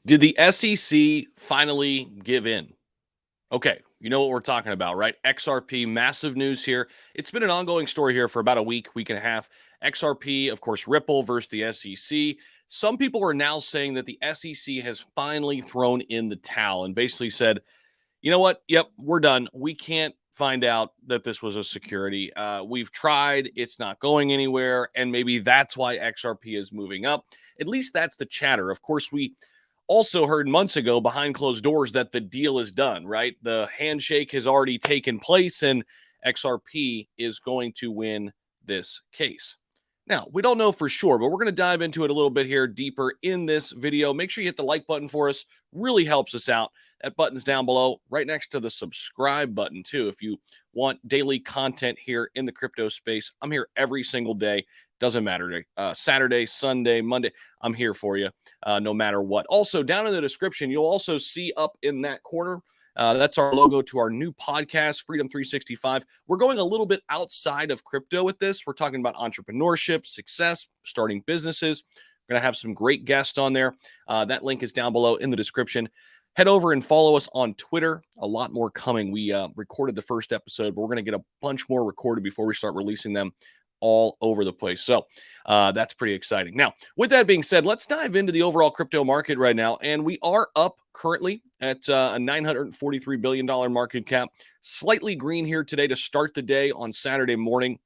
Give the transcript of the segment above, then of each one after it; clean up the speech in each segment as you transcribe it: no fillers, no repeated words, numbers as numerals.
Did the SEC finally give in? Okay, you know what we're talking about, right? XRP, massive news here. It's been an ongoing story here for about a week and a half. XRP, of course, Ripple versus the SEC. Some people are now saying that the SEC has finally thrown in the towel and basically said, you know what? Yep, we're done. We can't find out that this was a security. We've tried, it's not going anywhere. And maybe that's why XRP is moving up. At least that's the chatter. Of course, we also heard months ago behind closed doors that the deal is done, right? The handshake has already taken place and XRP is going to win this case. Now, we don't know for sure, but we're going to dive into it a little bit here deeper in this video. Make sure you hit the like button for us. Really helps us out. That button's down below, right next to the subscribe button, too. If you want daily content here in the crypto space, I'm here every single day. Doesn't matter. Saturday, Sunday, Monday, I'm here for you no matter what. Also, down in the description, you'll also see up in that corner that's our logo to our new podcast, Freedom 365. We're going a little bit outside of crypto with this. We're talking about entrepreneurship, success, starting businesses. We're going to have some great guests on there. That link is down below in the description. Head over and follow us on Twitter. A lot more coming. We recorded the first episode, but we're going to get a bunch more recorded before we start releasing them all over the place. So that's pretty exciting. Now, with that being said, let's dive into the overall crypto market right now. And we are up currently at a $943 billion market cap. Slightly green here today to start the day on Saturday morning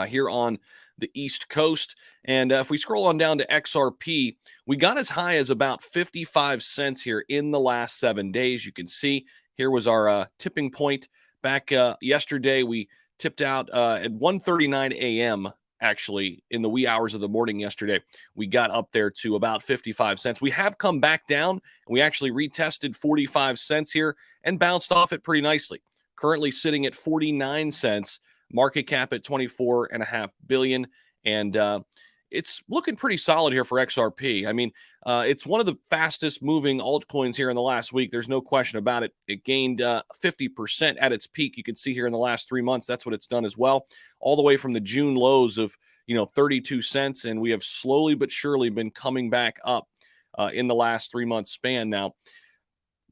here on the East Coast. And if we scroll on down to XRP, we got as high as about 55 cents here in the last 7 days. You can see here was our tipping point back yesterday. We tipped out at 1:39 a.m. actually in the wee hours of the morning yesterday. We got up there to about 55 cents. We have come back down. We actually retested 45 cents here and bounced off it pretty nicely. Currently sitting at 49 cents, market cap at 24.5 billion, and it's looking pretty solid here for XRP. I mean, it's one of the fastest moving altcoins here in the last week. There's no question about it. It gained 50% at its peak. You can see here in the last 3 months, that's what it's done as well, all the way from the June lows of 32 cents, and we have slowly but surely been coming back up in the last 3 months span now,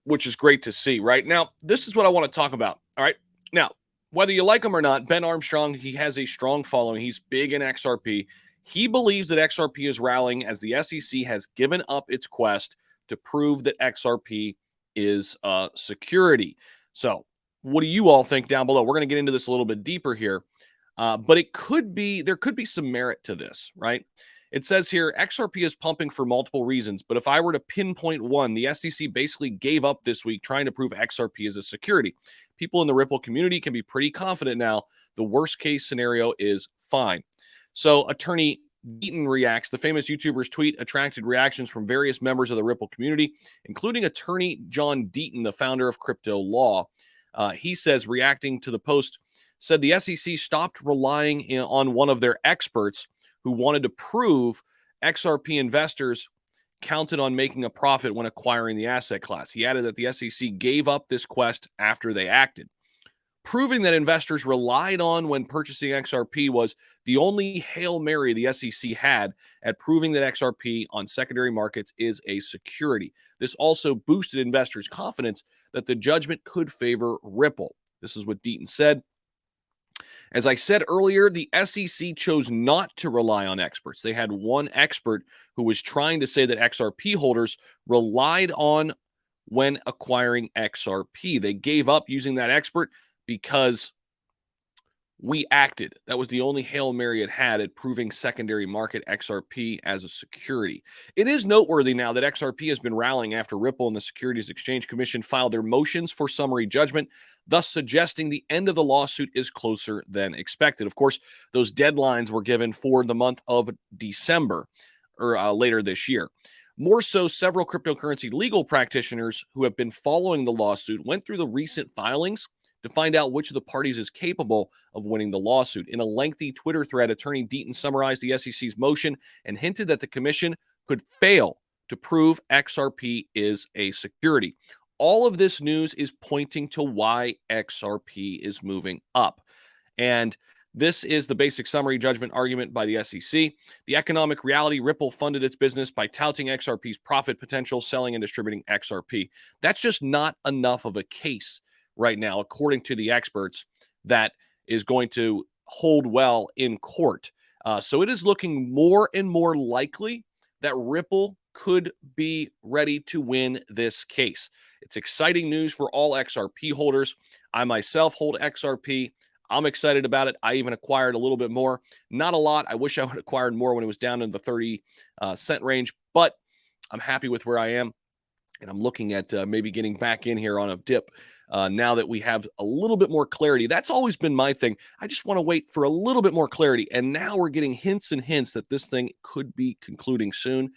which is great to see. Right now, this is what I want to talk about. All right, now, whether you like him or not, Ben Armstrong, he has a strong following. He's big in XRP. He believes that XRP is rallying as the SEC has given up its quest to prove that XRP is a security. So, what do you all think down below? We're going to get into this a little bit deeper here, but there could be some merit to this, right? It says here XRP is pumping for multiple reasons, but if I were to pinpoint one, the SEC basically gave up this week trying to prove XRP is a security. People in the Ripple community can be pretty confident now. The worst case scenario is fine. So attorney Deaton reacts. The famous YouTuber's tweet attracted reactions from various members of the Ripple community, including attorney John Deaton, the founder of Crypto Law. He says, reacting to the post, said the SEC stopped relying on one of their experts who wanted to prove XRP investors counted on making a profit when acquiring the asset class. He added that the SEC gave up this quest after they acted. Proving that investors relied on when purchasing XRP was the only Hail Mary the SEC had at proving that XRP on secondary markets is a security. This also boosted investors' confidence that the judgment could favor Ripple. This is what Deaton said. As I said earlier, the SEC chose not to rely on experts. They had one expert who was trying to say that XRP holders relied on when acquiring XRP. They gave up using that expert because we acted. That was the only Hail Mary it had at proving secondary market XRP as a security. It is noteworthy now that XRP has been rallying after Ripple and the Securities Exchange Commission filed their motions for summary judgment, thus suggesting the end of the lawsuit is closer than expected. Of course, those deadlines were given for the month of December or later this year. More so, several cryptocurrency legal practitioners who have been following the lawsuit went through the recent filings to find out which of the parties is capable of winning the lawsuit. In a lengthy Twitter thread, attorney Deaton summarized the SEC's motion and hinted that the commission could fail to prove XRP is a security. All of this news is pointing to why XRP is moving up. And This is the basic summary judgment argument by the SEC. The economic reality: Ripple funded its business by touting XRP's profit potential, selling and distributing XRP. That's just not enough of a case right now, according to the experts, that is going to hold well in court. So it is looking more and more likely that Ripple could be ready to win this case. It's exciting news for all XRP holders. I myself hold XRP. I'm excited about it. I even acquired a little bit more. Not a lot. I wish I would have acquired more when it was down in the 30 cent range, but I'm happy with where I am. And I'm looking at maybe getting back in here on a dip now that we have a little bit more clarity. That's always been my thing. I just want to wait for a little bit more clarity. And now we're getting hints and hints that this thing could be concluding soon.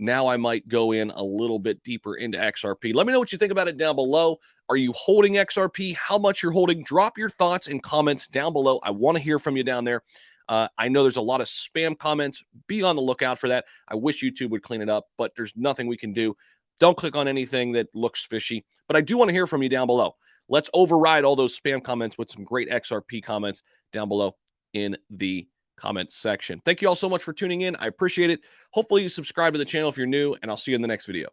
Now I might go in a little bit deeper into XRP. Let me know what you think about it down below. Are you holding XRP? How much you're holding? Drop your thoughts and comments down below. I want to hear from you down there. I know there's a lot of spam comments. Be on the lookout for that. I wish YouTube would clean it up, but there's nothing we can do. Don't click on anything that looks fishy, but I do want to hear from you down below. Let's override all those spam comments with some great XRP comments down below in the comment section. Thank you all so much for tuning in. I appreciate it. Hopefully you subscribe to the channel if you're new, and I'll see you in the next video.